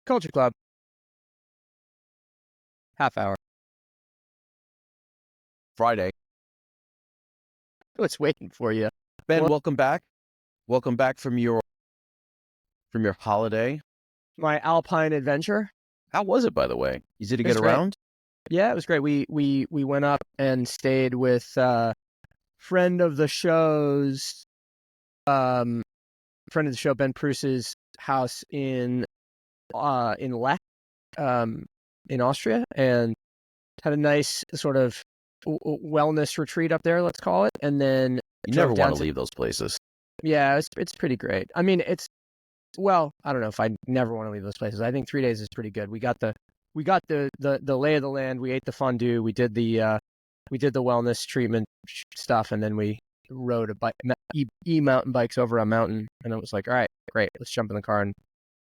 Culture Club. Half hour. Friday. Oh, it's waiting for you. Ben, welcome back. Welcome back from your holiday. My Alpine adventure. How was it, by the way? Easy to get around? Yeah, it was great. We went up and stayed with friend of the show, Ben Pruse's house in Lech, in Austria, and had a nice sort of wellness retreat up there, let's call it. And then you never want to leave those places. Yeah, it's pretty great. I mean, I don't know if I never want to leave those places. I think 3 days is pretty good. We got the lay of the land. We ate the fondue. We did the wellness treatment stuff, and then we rode mountain bikes over a mountain. And it was like, all right, great, let's jump in the car and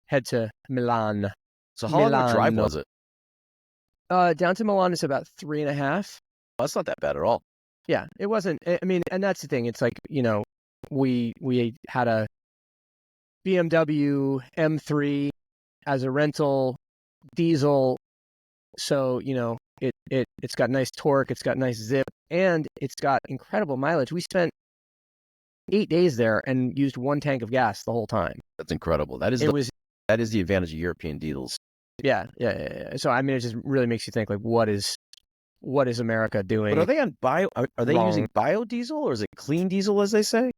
head to Milan. So how long of a drive was it? Down to Milan is about 3.5. Well, that's not that bad at all. Yeah, it wasn't. I mean, and that's the thing. It's like, we had a BMW M3 as a rental diesel, so it's got nice torque, it's got nice zip, and it's got incredible mileage. We spent 8 days there and used 1 tank of gas the whole time. That's incredible. That is the advantage of European diesels. Yeah. So I mean, it just really makes you think, like, what is America doing? But are they on bio? Are they using biodiesel, or is it clean diesel, as they say?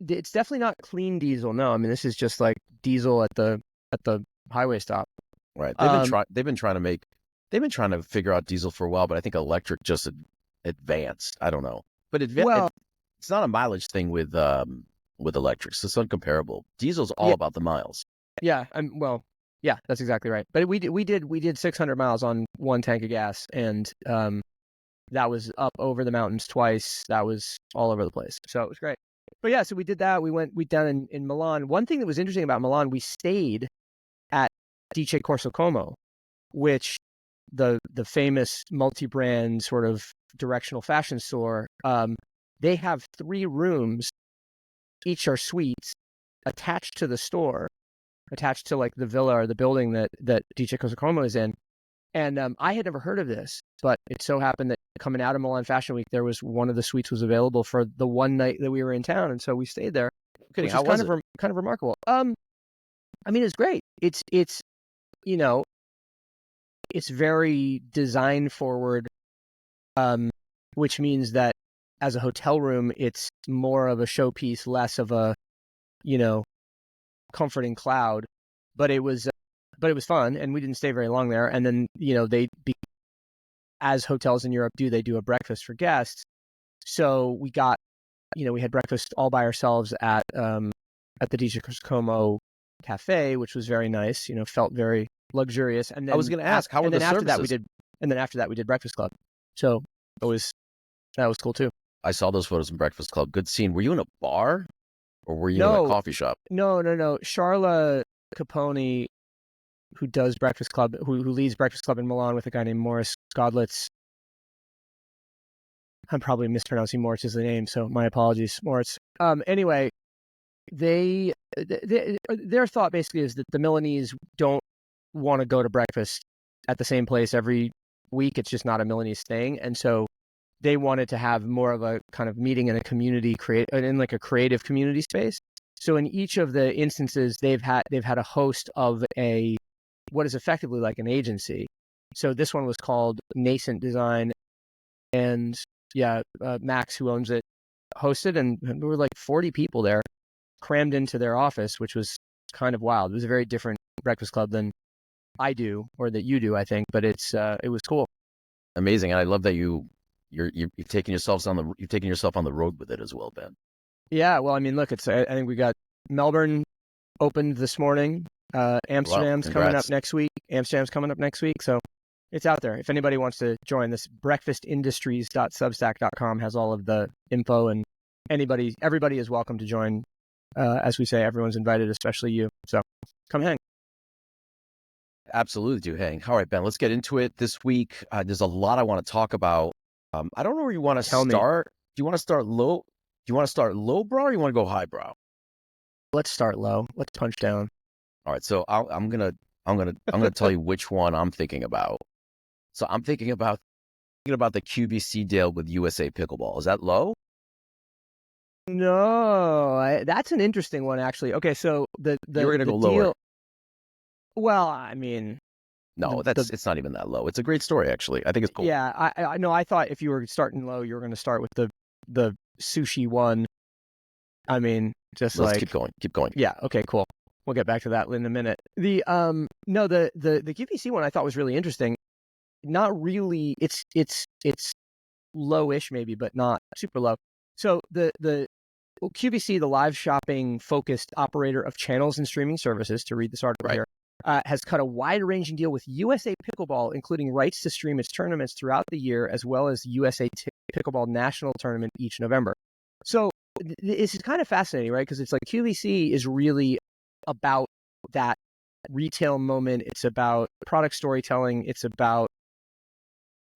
It's definitely not clean diesel. No, I mean, this is just like diesel at the highway stop. Right. They've been trying to figure out diesel for a while, but I think electric just advanced. I don't know, but it's not a mileage thing with electrics. It's uncomparable. Diesel's all about the miles. Yeah. Yeah, that's exactly right. But we did 600 miles on 1 tank of gas, and that was up over the mountains twice. That was all over the place. So it was great. But yeah, so we did that. We down in Milan. One thing that was interesting about Milan, we stayed at Dice Corso Como, which the famous multi-brand sort of directional fashion store. They have 3 rooms, each are suites, attached to the store, attached to like the villa or the building that Dice Corso Como is in. And I had never heard of this, but it so happened that coming out of Milan Fashion Week, there was one of the suites was available for the one night that we were in town, and so we stayed there. Which is kind of remarkable. I mean, it's great. It's very design forward, which means that as a hotel room, it's more of a showpiece, less of a comforting cloud. But it was fun, and we didn't stay very long there. And then, as hotels in Europe do, they do a breakfast for guests. So we got, we had breakfast all by ourselves at the Dice Corso Como cafe, which was very nice. Felt very luxurious. And then I was going to ask, how were the services? After that, we did Breakfast Club. So that was cool too. I saw those photos in Breakfast Club. Good scene. Were you in a bar, or were you in a coffee shop? No. Charla Capone, who does Breakfast Club, who leads Breakfast Club in Milan with a guy named Morris Godlitz. I'm probably mispronouncing Morris's name, so my apologies, Morris. Anyway, their thought basically is that the Milanese don't want to go to breakfast at the same place every week. It's just not a Milanese thing, and so they wanted to have more of a kind of meeting in a community, in like a creative community space. So in each of the instances, they've had a host of what is effectively like an agency. So this one was called Nascent Design, and Max, who owns it, hosted, and there were like 40 people there crammed into their office, which was kind of wild. It was a very different Breakfast Club than I do, or that you do, I think, but it was cool. Amazing. And I love that you've taken yourself on the road with it as well, Ben. Yeah, well, I mean, look, I think we got Melbourne opened this morning. Amsterdam's coming up next week. So it's out there. If anybody wants to join this, breakfastindustries.substack.com has all of the info, and everybody is welcome to join. As we say, everyone's invited, especially you. So come hang. Absolutely do hang. All right, Ben, let's get into it this week. There's a lot I want to talk about. I don't know where you want to start. Do you want to start low? Do you want to start low brow, or you want to go high brow? Let's start low. Let's punch down. All right, so I'm gonna tell you which one I'm thinking about. So I'm thinking about the QVC deal with USA Pickleball. Is that low? No, that's an interesting one, actually. Okay, so You were gonna the go lower. deal. Well, I mean, No, the it's not even that low. It's a great story, actually. I think it's cool. yeah, I know. I thought if you were starting low, you were going to start with the sushi one. I mean, just Let's like keep going. Keep going. yeah, okay, cool. We'll get back to that in a minute. The no, the QVC one I thought was really interesting. Not really. It's lowish maybe, but not super low. So the QVC, the live shopping focused operator of channels and streaming services, to read this article Right. here, has cut a wide-ranging deal with USA Pickleball, including rights to stream its tournaments throughout the year, as well as the USA Pickleball National Tournament each November. So this is kind of fascinating, right? Because it's like QVC is really about that retail moment. It's about product storytelling. It's about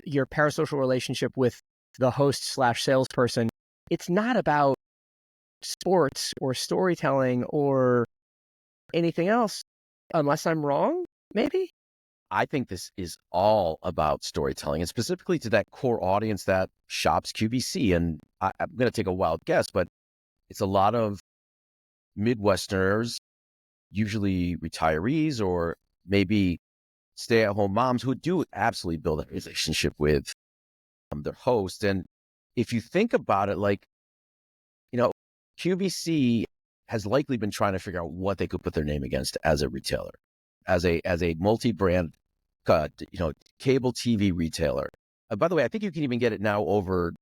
your parasocial relationship with the host/salesperson. It's not about sports or storytelling or anything else, unless I'm wrong, maybe? I think this is all about storytelling, and specifically to that core audience that shops QVC. And I'm going to take a wild guess, but it's a lot of Midwesterners, usually retirees or maybe stay-at-home moms who do absolutely build a relationship with their host. And if you think about it, like, QVC has likely been trying to figure out what they could put their name against as a retailer, as a multi-brand, cable TV retailer. By the way, I think you can even get it now over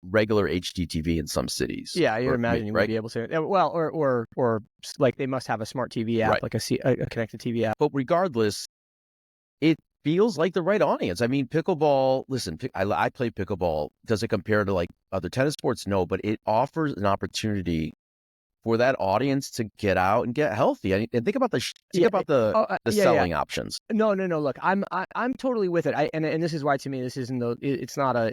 regular HDTV in some cities. Yeah, you'd imagine you would be able to. Well, or like they must have a smart TV app, Right. like a connected TV app. But regardless, it feels like the right audience. I mean, pickleball, listen, I play pickleball. Does it compare to like other tennis sports? No, but it offers an opportunity for that audience to get out and get healthy. And think about the selling options. No. Look, I'm totally with it. And this is why to me this isn't it's not a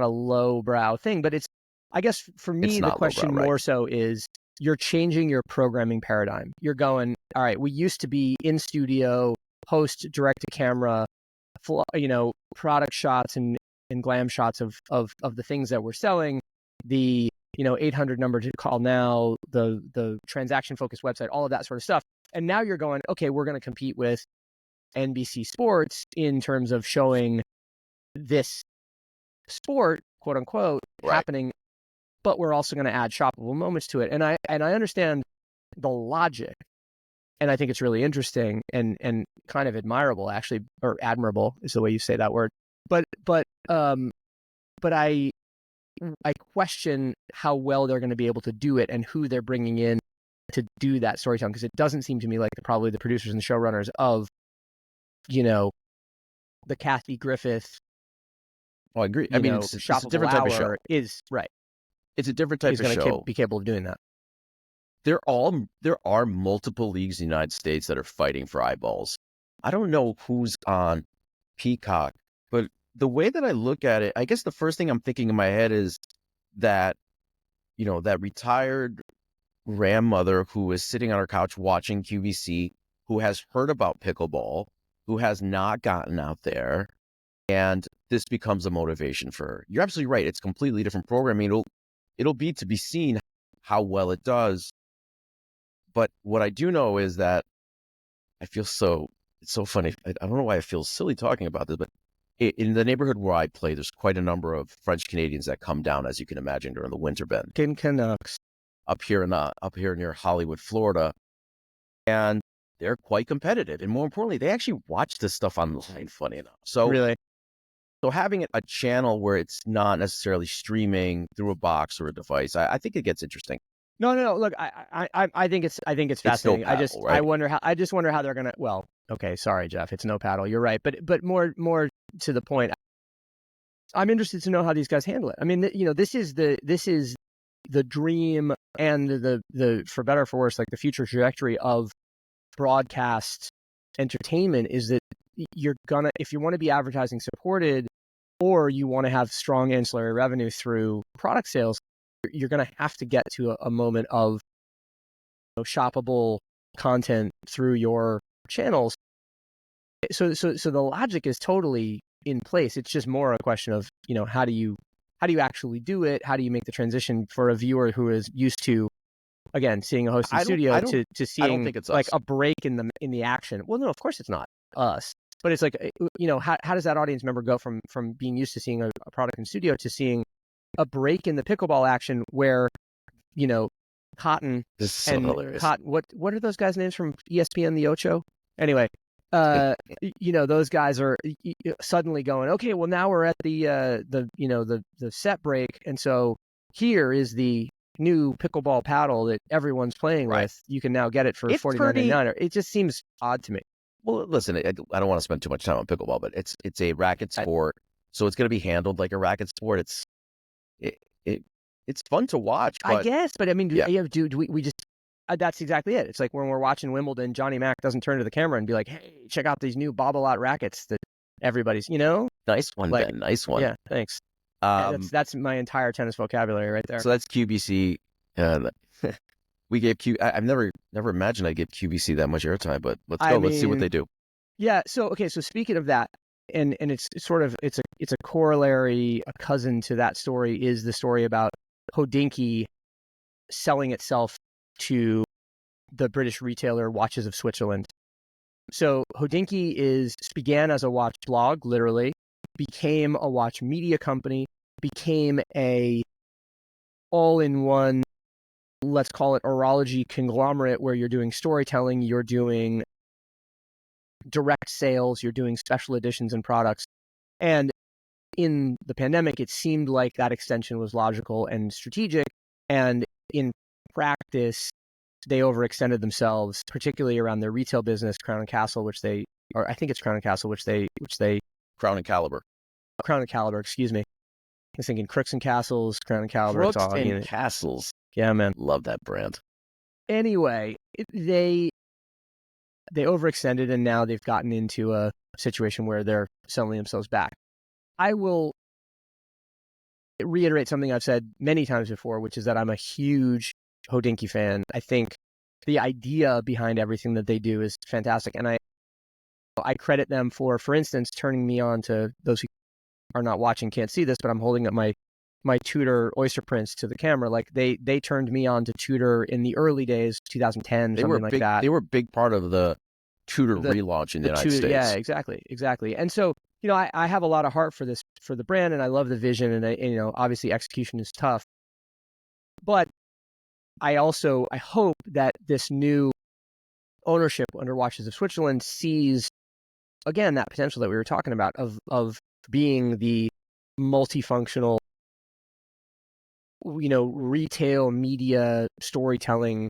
lowbrow thing, but it's, I guess for me the question lowbrow, right? more so is you're changing your programming paradigm. You're going, all right, we used to be in studio, host direct to camera, product shots and glam shots of the things that we're selling, the 800 number to call now, the transaction focused website, all of that sort of stuff. And now you're going, okay, we're going to compete with NBC Sports in terms of showing this sport, quote unquote, happening, but we're also going to add shoppable moments to it. And I understand the logic, and I think it's really interesting and kind of admirable, actually, or admirable is the way you say that word. But I question how well they're going to be able to do it and who they're bringing in to do that storytelling, because it doesn't seem to me like probably the producers and the showrunners of, the Kathy Griffith. Oh, I agree. I mean, it's a different type of show. Is right. It's a different type of show. He's going to be capable of doing that. There are multiple leagues in the United States that are fighting for eyeballs. I don't know who's on Peacock, but the way that I look at it, I guess the first thing I'm thinking in my head is that, that retired grandmother who is sitting on her couch watching QVC, who has heard about pickleball, who has not gotten out there, and this becomes a motivation for her. You're absolutely right. It's completely different programming. It'll be to be seen how well it does. But what I do know is that it's so funny. I don't know why I feel silly talking about this, but in the neighborhood where I play, there's quite a number of French Canadians that come down, as you can imagine, during the winter bend. Canucks. Up here near Hollywood, Florida. And they're quite competitive. And more importantly, they actually watch this stuff online, funny enough. So really? So having a channel where it's not necessarily streaming through a box or a device, I think it gets interesting. No. Look, I think it's fascinating. No paddle, right? I just wonder how they're gonna. Well, okay, sorry, Jeff, it's no paddle. You're right, but more to the point, I'm interested to know how these guys handle it. I mean, this is the dream and the for better or for worse, like the future trajectory of broadcast entertainment is that you're gonna, if you want to be advertising supported or you want to have strong ancillary revenue through product sales, you're going to have to get to a moment of shoppable content through your channels. So the logic is totally in place. It's just more a question of, how do you actually do it? How do you make the transition for a viewer who is used to, again, seeing a host in studio to seeing, I don't think it's like us. a break in the action? Well, no, of course it's not us. But it's like, how does that audience member go from being used to seeing a product in studio to seeing a break in the pickleball action where, Cotton This is so hilarious. Cotton, what are those guys' names from ESPN, the Ocho? Anyway, those guys are suddenly going, okay, well now we're at the set break, and so here is the new pickleball paddle that everyone's playing with. You can now get it for $49.99. It just seems odd to me. Well, listen, I don't want to spend too much time on pickleball, but it's a racket sport, so it's going to be handled like a racket sport. It's fun to watch, but I guess. But I mean, we just that's exactly it. It's like when we're watching Wimbledon, Johnny Mac doesn't turn to the camera and be like, "Hey, check out these new Bobble-Out rackets that everybody's," Nice one, like, Ben. Nice one. Yeah, thanks. That's my entire tennis vocabulary right there. So that's QVC. We gave I've never imagined I'd give QVC that much airtime, but let's see what they do. Yeah. So speaking of that, and it's sort of it's a corollary, a cousin to that story is the story about Hodinkee selling itself to the British retailer Watches of Switzerland. So Hodinkee began as a watch blog, literally, became a watch media company, became a all-in-one, let's call it horology conglomerate, where you're doing storytelling, you're doing direct sales, you're doing special editions and products. And in the pandemic, it seemed like that extension was logical and strategic. And in practice, they overextended themselves, particularly around their retail business, Crown and Castle, Crown and Caliber, excuse me. I was thinking Crooks and Castles, Crown and Caliber. Crooks and Castles. Yeah, man. Love that brand. Anyway, they overextended, and now they've gotten into a situation where they're selling themselves back. I will reiterate something I've said many times before, which is that I'm a huge Hodinkee fan. I think the idea behind everything that they do is fantastic, and I credit them for instance, turning me on to those who are not watching, can't see this, but I'm holding up my Tudor Oyster prints to the camera. Like they turned me on to Tudor in the early days, 2010, something like that. They were a big part of the Tudor relaunch in the United States. Yeah, exactly. And so, I have a lot of heart for the brand, and I love the vision, and obviously execution is tough. But I hope that this new ownership under Watches of Switzerland sees, again, that potential that we were talking about of being the multifunctional, retail media storytelling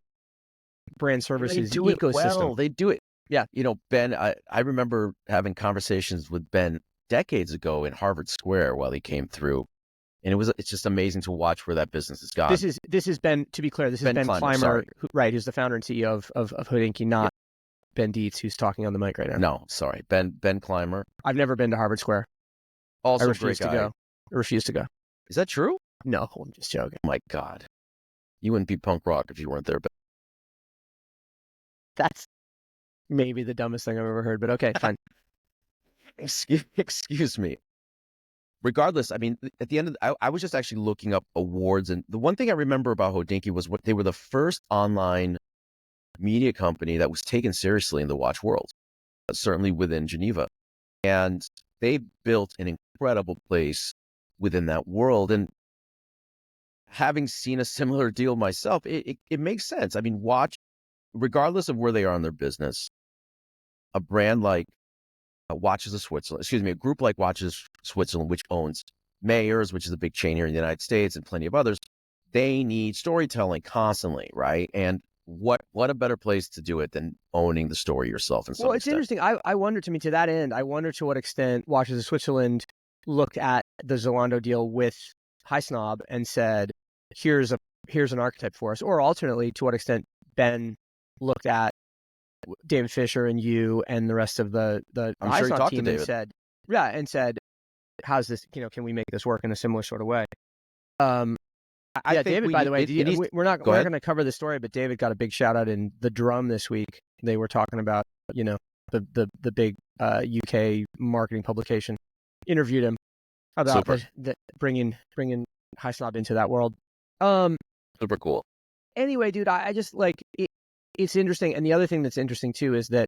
brand services ecosystem. They do it. Yeah. Ben, I remember having conversations with Ben decades ago in Harvard Square while he came through. And it's just amazing to watch where that business has gone. This is Ben, to be clear, this is Ben Clymer, who's the founder and CEO of Hodinkee, not Ben Dietz, who's talking on the mic right now. No, sorry. Ben Clymer. I've never been to Harvard Square. Also I refuse to go. Is that true? No, I'm just joking. Oh my God. You wouldn't be punk rock if you weren't there. But that's maybe the dumbest thing I've ever heard, but okay, fine. Excuse me. Regardless, I mean, at the end of I was just actually looking up awards, and the one thing I remember about Hodinkee was they were the first online media company that was taken seriously in the watch world, certainly within Geneva. And they built an incredible place within that world. And having seen a similar deal myself, it makes sense. I mean, regardless of where they are in their business, a brand like Watches of Switzerland, a group like Watches of Switzerland, which owns Mayors, which is a big chain here in the United States, and plenty of others, they need storytelling constantly, right? And what a better place to do it than owning the story yourself. Well, it's interesting. I wonder, to that end, I wonder to what extent Watches of Switzerland looked at the Zalando deal with High Snob and said, here's an archetype for us, or alternately, to what extent Ben looked at David Fisher and you and the rest of the I'm sure he talked team to David. and said, how's this, can we make this work in a similar sort of way? I Yeah, think David, by the way, we're not going to cover the story, but David got a big shout out in The Drum this week. They were talking about, the big UK marketing publication interviewed him about the bringing High Snob into that world. Super cool. Anyway, dude, I just like it, it's interesting. And the other thing that's interesting too is that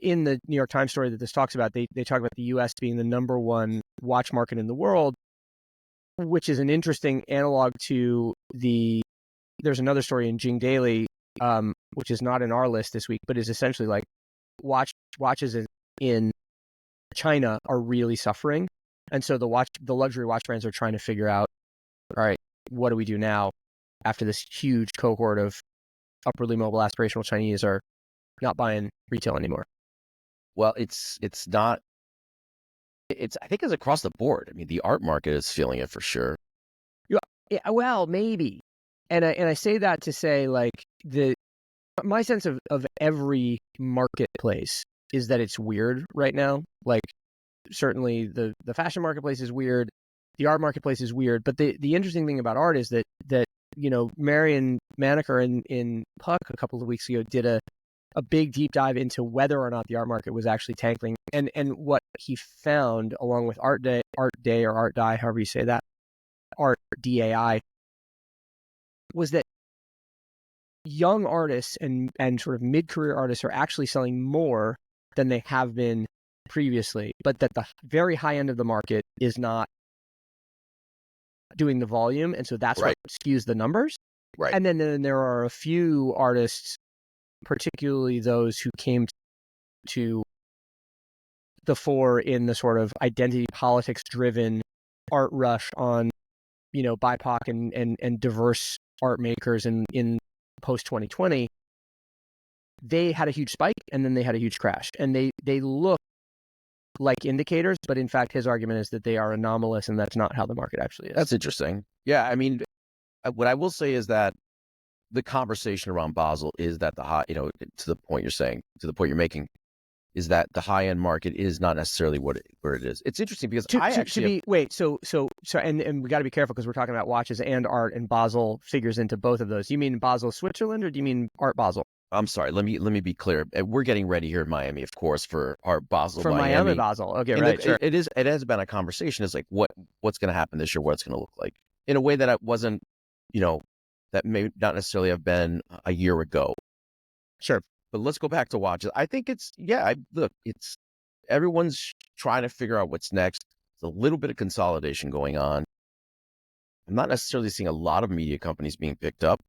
in the New York Times story that this talks about, they talk about the U.S. being the number one watch market in the world, which is an interesting analog to there's another story in Jing Daily, which is not in our list this week, but is essentially like watches in China are really suffering. And so the luxury watch brands are trying to figure out, all right, what do we do now after this huge cohort of upwardly mobile aspirational Chinese are not buying retail anymore? Well, it's not. I think it's across the board. I mean, the art market is feeling it for sure. Yeah, well, maybe. And I say that to say, like, my sense of every marketplace is that it's weird right now. Like, certainly the fashion marketplace is weird, the art marketplace is weird. But the interesting thing about art is that Marion Maneker in Puck a couple of weeks ago did a big deep dive into whether or not the art market was actually tanking. And what he found, along with Art Day or Art Die, however you say that, Art DAI, was that young artists and sort of mid-career artists are actually selling more than they have been previously, but that the very high end of the market is not doing the volume, and so that's what skews the numbers. Right. And then there are a few artists, particularly those who came to the fore in the sort of identity politics driven art rush on BIPOC and diverse art makers in post 2020. They had a huge spike and then they had a huge crash, and they look like indicators, but in fact his argument is that they are anomalous and that's not how the market actually is. That's interesting. Yeah, I mean, what I will say is that the conversation around Basel is that the high, to the point you're making, is that the high end market is not necessarily where it is. It's interesting because and we got to be careful because we're talking about watches and art, and Basel figures into both of those. Do you mean Basel, Switzerland, or do you mean Art Basel? I'm sorry. Let me be clear. We're getting ready here in Miami, of course, for Art Basel. For Miami Basel. Okay, and right. Sure. It has been a conversation. It's like what's going to happen this year, what it's going to look like in a way that it wasn't, that may not necessarily have been a year ago. Sure. But let's go back to watches. I think it's everyone's trying to figure out what's next. There's a little bit of consolidation going on. I'm not necessarily seeing a lot of media companies being picked up,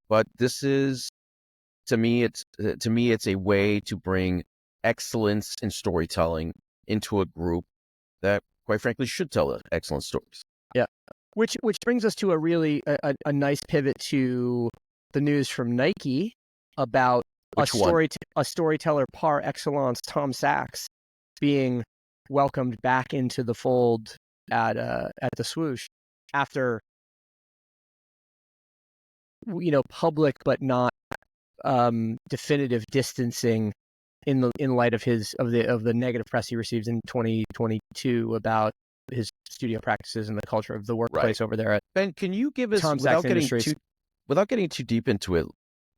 but this is, to me, it's a way to bring excellence in storytelling into a group that, quite frankly, should tell excellent stories. Yeah. Which brings us to a really a nice pivot to the news from Nike about a storyteller par excellence, Tom Sachs, being welcomed back into the fold at the Swoosh after public but not definitive distancing in light of the negative press he received in 2022 about his studio practices and the culture of the workplace over there at Ben, can you give us, Tom Sachs Industries, without getting too deep into it,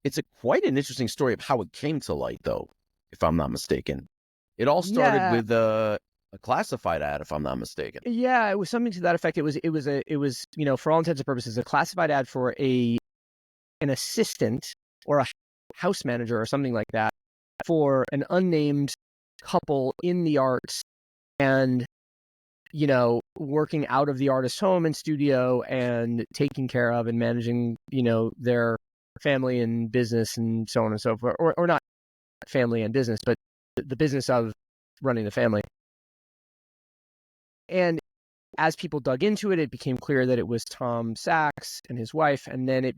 it's quite an interesting story of how it came to light, though, if I'm not mistaken. It all started with a classified ad, if I'm not mistaken. Yeah, it was something to that effect. It was for all intents and purposes a classified ad for an assistant or a house manager or something like that for an unnamed couple in the arts, and working out of the artist's home and studio and taking care of and managing their family and business and so on and so forth, or not family and business, but the business of running the family. And as people dug into it, it became clear that it was Tom Sachs and his wife, and then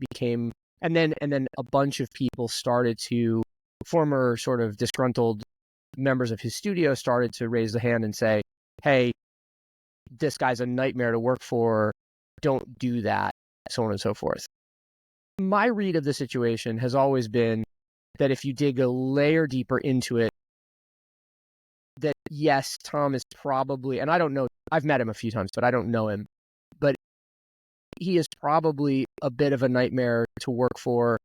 and then a bunch of people started to, former sort of disgruntled members of his studio started to raise the hand and say, hey, this guy's a nightmare to work for, don't do that, so on and so forth. My read of the situation has always been that if you dig a layer deeper into it, that yes, Tom is probably, and I don't know, I've met him a few times, but I don't know him, but he is probably a bit of a nightmare to work for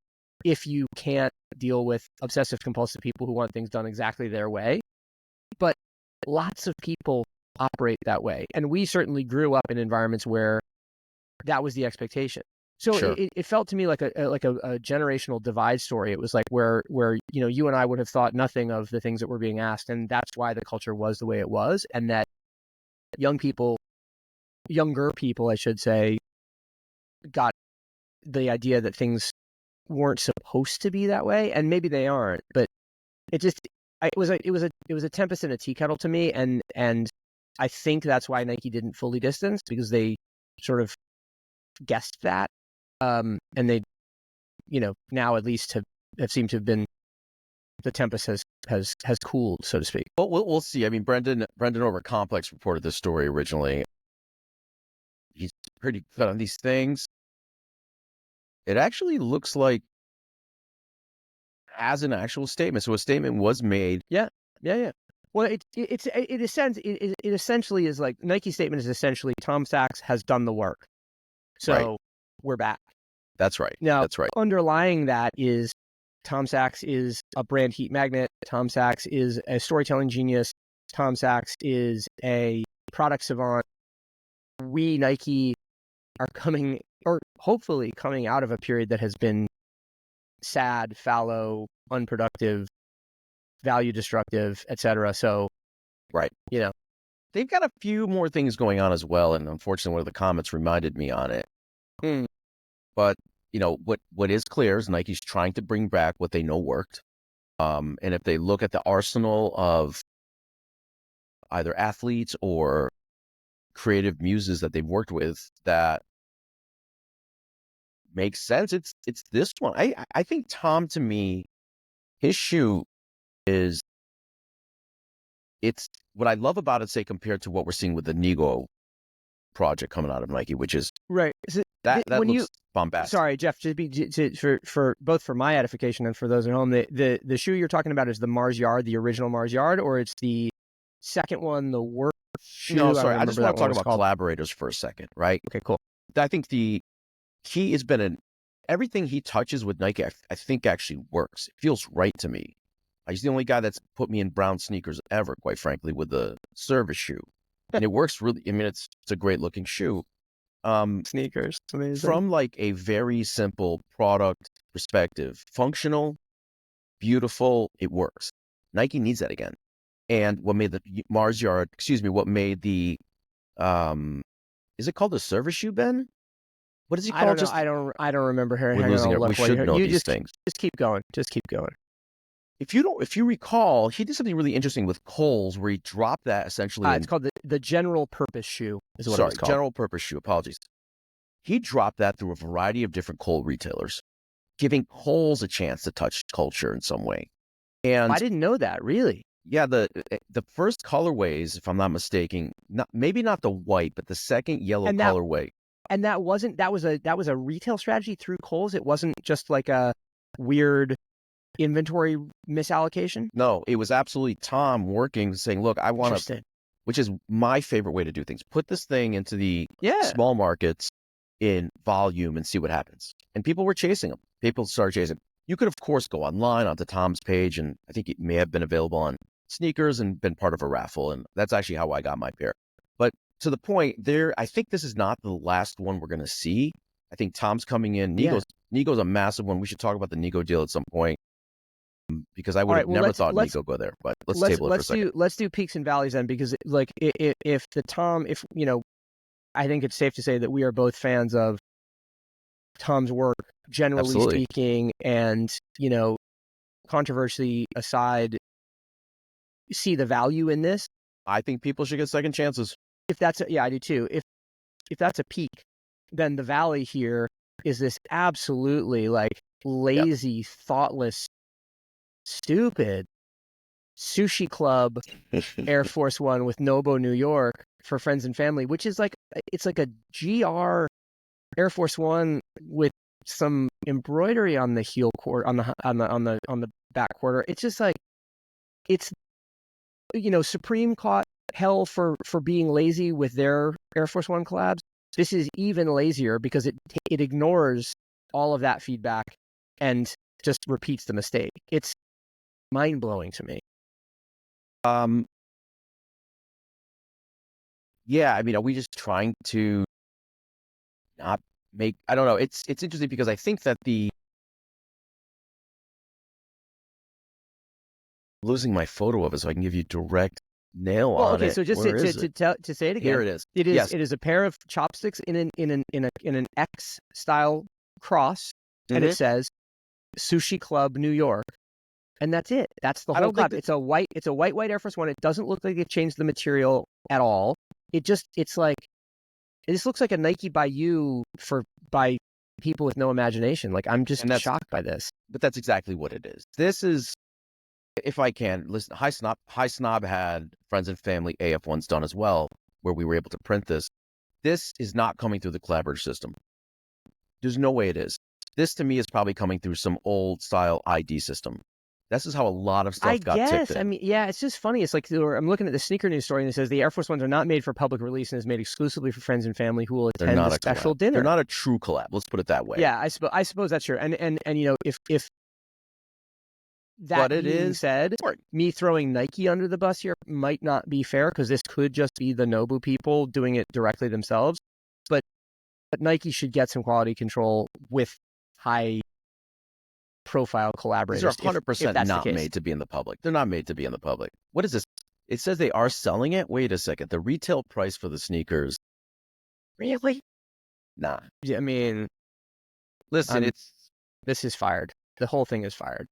if you can't deal with obsessive compulsive people who want things done exactly their way. But lots of people operate that way. And we certainly grew up in environments where that was the expectation. So Sure. it felt to me like a generational divide story. It was like where you and I would have thought nothing of the things that were being asked, and that's why the culture was the way it was, and that younger people, I should say, got the idea that things weren't supposed to be that way, and maybe they aren't. But it was a tempest in a tea kettle to me, and I think that's why Nike didn't fully distance, because they sort of guessed that. And they, now at least have seemed to have been, the tempest has cooled, so to speak. Well, we'll see. I mean, Brendan over Complex reported this story originally. He's pretty good on these things. It actually looks like as an actual statement. So a statement was made. Yeah. Well, it essentially is like, Nike's statement is essentially Tom Sachs has done the work. So Right. We're back. That's right. Now, that's right. Underlying that is Tom Sachs is a brand heat magnet. Tom Sachs is a storytelling genius. Tom Sachs is a product savant. We, Nike, are coming, or hopefully coming out of a period that has been sad, fallow, unproductive, value destructive, etc. So, right. They've got a few more things going on as well. And unfortunately, one of the comments reminded me on it. But, what is clear is Nike's trying to bring back what they know worked. And if they look at the arsenal of either athletes or creative muses that they've worked with that makes sense, it's this one. I think Tom, to me, his shoe is, it's what I love about it, say, compared to what we're seeing with the Nigo project coming out of Nike, which is right. that looks bombastic. Sorry, Jeff, for both for my edification and for those at home, the shoe you're talking about is the Mars Yard, the original Mars Yard, or it's the second one, the work shoe? No, sorry, I just want to talk about collaborators for a second, right? Okay, cool. I think the key has been everything he touches with Nike, I think actually works. It feels right to me. He's the only guy that's put me in brown sneakers ever, quite frankly, with the service shoe. And it works really. I mean, it's a great looking shoe. Sneakers, amazing. From like a very simple product perspective, functional, beautiful, it works. Nike needs that again. And what made the Mars Yard, what made the, is it called the service shoe, Ben? What is he called? I don't remember hearing. We're losing it. We should know these things. Just keep going. Just keep going. If you recall, he did something really interesting with Kohl's where he dropped that essentially. It's called the general purpose shoe is what it's called. General purpose shoe. Apologies. He dropped that through a variety of different Kohl retailers, giving Kohl's a chance to touch culture in some way. And I didn't know that, really. Yeah, the first colorways, if I'm not mistaken, maybe not the white, but the second yellow colorway. And that was a retail strategy through Kohl's. It wasn't just like a weird inventory misallocation. No, it was absolutely Tom working, saying, "Look, I want to," which is my favorite way to do things. Put this thing into the small markets in volume and see what happens. And people were chasing them. People started chasing. You could, of course, go online onto Tom's page, and I think it may have been available on sneakers and been part of a raffle. And that's actually how I got my pair. But to the point there, I think this is not the last one we're going to see. I think Tom's coming in. Nigo's a massive one. We should talk about the Nigo deal at some point, because I would have never thought Nigo go there. But let's table it for a second. Let's do peaks and valleys then, because like if I think it's safe to say that we are both fans of Tom's work, generally speaking, and controversy aside, see the value in this. I think people should get second chances. If that's I do too. If that's a peak, then the valley here is this absolutely like lazy, thoughtless, stupid sushi club Air Force One with Nobo, New York for friends and family, which is like, it's like a GR Air Force One with some embroidery on the heel quarter, on the back quarter. It's just like, it's, Supreme caught hell for being lazy with their Air Force One collabs. This is even lazier because it ignores all of that feedback and just repeats the mistake. It's mind-blowing to me. Yeah, I mean, are we just trying to not make, I don't know. It's interesting because I think that losing my photo of it so I can give you direct nail on okay, it. so just Where is to say it again. Here it is. It is Yes. it is a pair of chopsticks in an X style cross, and it says Sushi Club New York. And that's it. That's the whole collab. It's a white Air Force One. It doesn't look like it changed the material at all. This looks like a Nike by you by people with no imagination. Like, I'm just shocked by this. But that's exactly what it is. This is, if I can listen, High Snob had friends and family AF1s done as well, where we were able to print this. This is not coming through the collaborative system. There's no way it is. This to me is probably coming through some old style ID system. This is how a lot of stuff got tipped in. I mean, yeah, it's just funny. It's like, I'm looking at the sneaker news story and it says the Air Force Ones are not made for public release and is made exclusively for friends and family who will attend a special dinner. They're not a true collab. Let's put it that way. Yeah, I suppose that's true. And if that being said, me throwing Nike under the bus here might not be fair because this could just be the Nobu people doing it directly themselves. But Nike should get some quality control with high profile collaborators. These are 100% not made to be in the public. They're not made to be in the public. What is this? It says they are selling it. Wait a second. The retail price for the sneakers. Really? Nah. I mean, listen, this is fired. The whole thing is fired.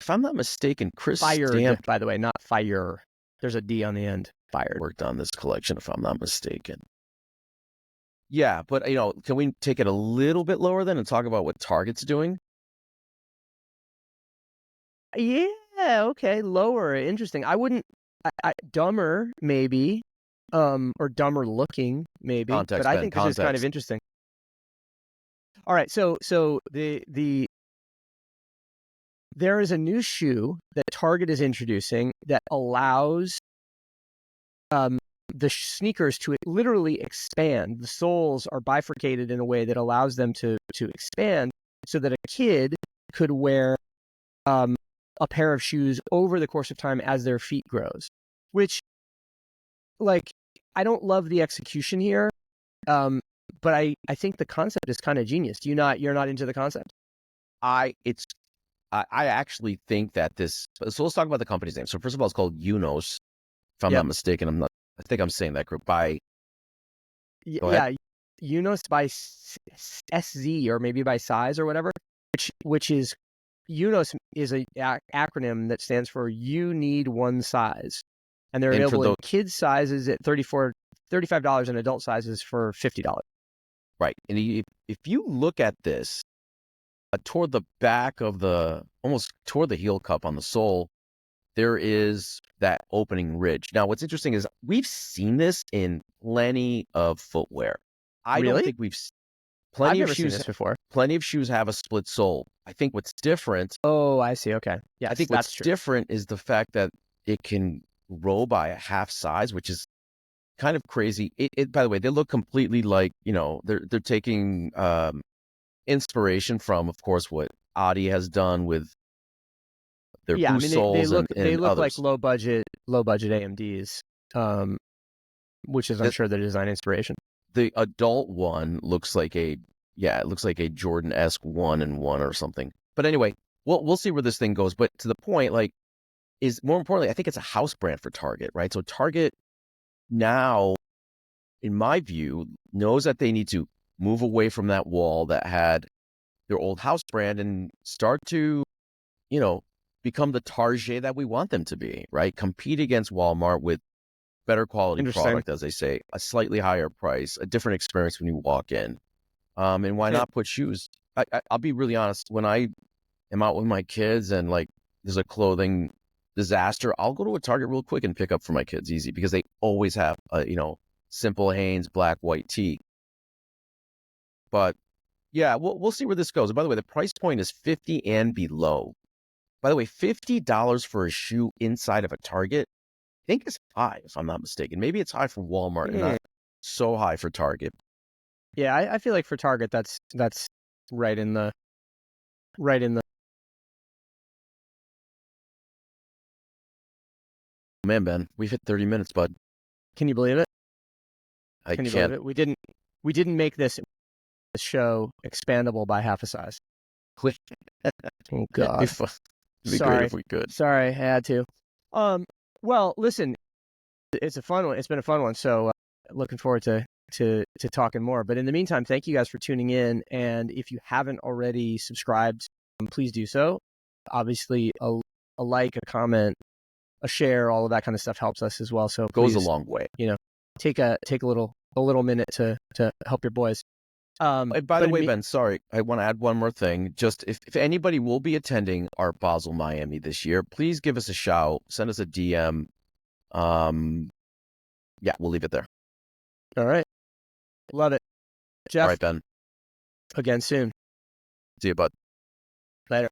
If I'm not mistaken, Chris fired, stamped, by the way, not fire. There's a D on the end. Fired. Worked on this collection, if I'm not mistaken. Yeah, but can we take it a little bit lower then and talk about what Target's doing? Yeah, okay, lower. Interesting. I wouldn't. Dumber maybe, or dumber looking maybe. Context, but I think this is kind of interesting. All right, so there is a new shoe that Target is introducing that allows the sneakers to literally expand. The soles are bifurcated in a way that allows them to expand, so that a kid could wear a pair of shoes over the course of time as their feet grows. Which, like, I don't love the execution here, but I think the concept is kind of genius. You're not into the concept? I actually think that this. So let's talk about the company's name. So first of all, it's called Unos. If I'm not mistaken, I think I'm saying that correct. Unos by SZ or maybe by size or whatever. Which is Unos is an acronym that stands for You Need One Size, and they're available in kids sizes at $35 and adult sizes for $50. Right, and if you look at this. Toward the back of almost toward the heel cup on the sole, there is that opening ridge. Now, what's interesting is we've seen this in plenty of footwear. I don't think we've plenty of shoes. Seen this before. Plenty of shoes have a split sole. I think what's different. Oh, I see. Okay, yeah. I think what's different is the fact that it can grow by a half size, which is kind of crazy. It by the way, they look completely like they're taking. Inspiration from, of course, what Adi has done with their boost soles they look others. Like low budget AMDs, which is I'm sure the design inspiration. The adult one looks like a Jordan-esque 1-1 or something. But anyway, we'll see where this thing goes. But to the point, is more importantly, I think it's a house brand for Target, right? So Target now, in my view, knows that they need to move away from that wall that had their old house brand and start to, become the Target that we want them to be, right? Compete against Walmart with better quality product, as they say, a slightly higher price, a different experience when you walk in. And why not put shoes? I'll be really honest. When I am out with my kids and there's a clothing disaster, I'll go to a Target real quick and pick up for my kids easy because they always have simple Hanes black, white tee. But yeah, we'll see where this goes. And by the way, the price point is $50 and below. By the way, $50 for a shoe inside of a Target, I think it's high, if I'm not mistaken. Maybe it's high for Walmart and not so high for Target. Yeah, I feel like for Target, that's right in the Man, Ben, we've hit 30 minutes, bud. Can you believe it? I Can you can't. believe it? We didn't make this show expandable by half a size. Oh God. It'd be great if we could. Sorry, I had to. Well, listen, it's a fun one. It's been a fun one. So looking forward to talking more. But in the meantime, thank you guys for tuning in. And if you haven't already subscribed, please do so. Obviously, a like, a comment, a share, all of that kind of stuff helps us as well. So Goes please, a long way. Take a little minute to help your boys. By the way, Ben, sorry, I want to add one more thing. Just if anybody will be attending Art Basel Miami this year, please give us a shout. Send us a DM. Yeah, we'll leave it there. All right. Love it. Jeff. All right, Ben. Again soon. See you, bud. Later.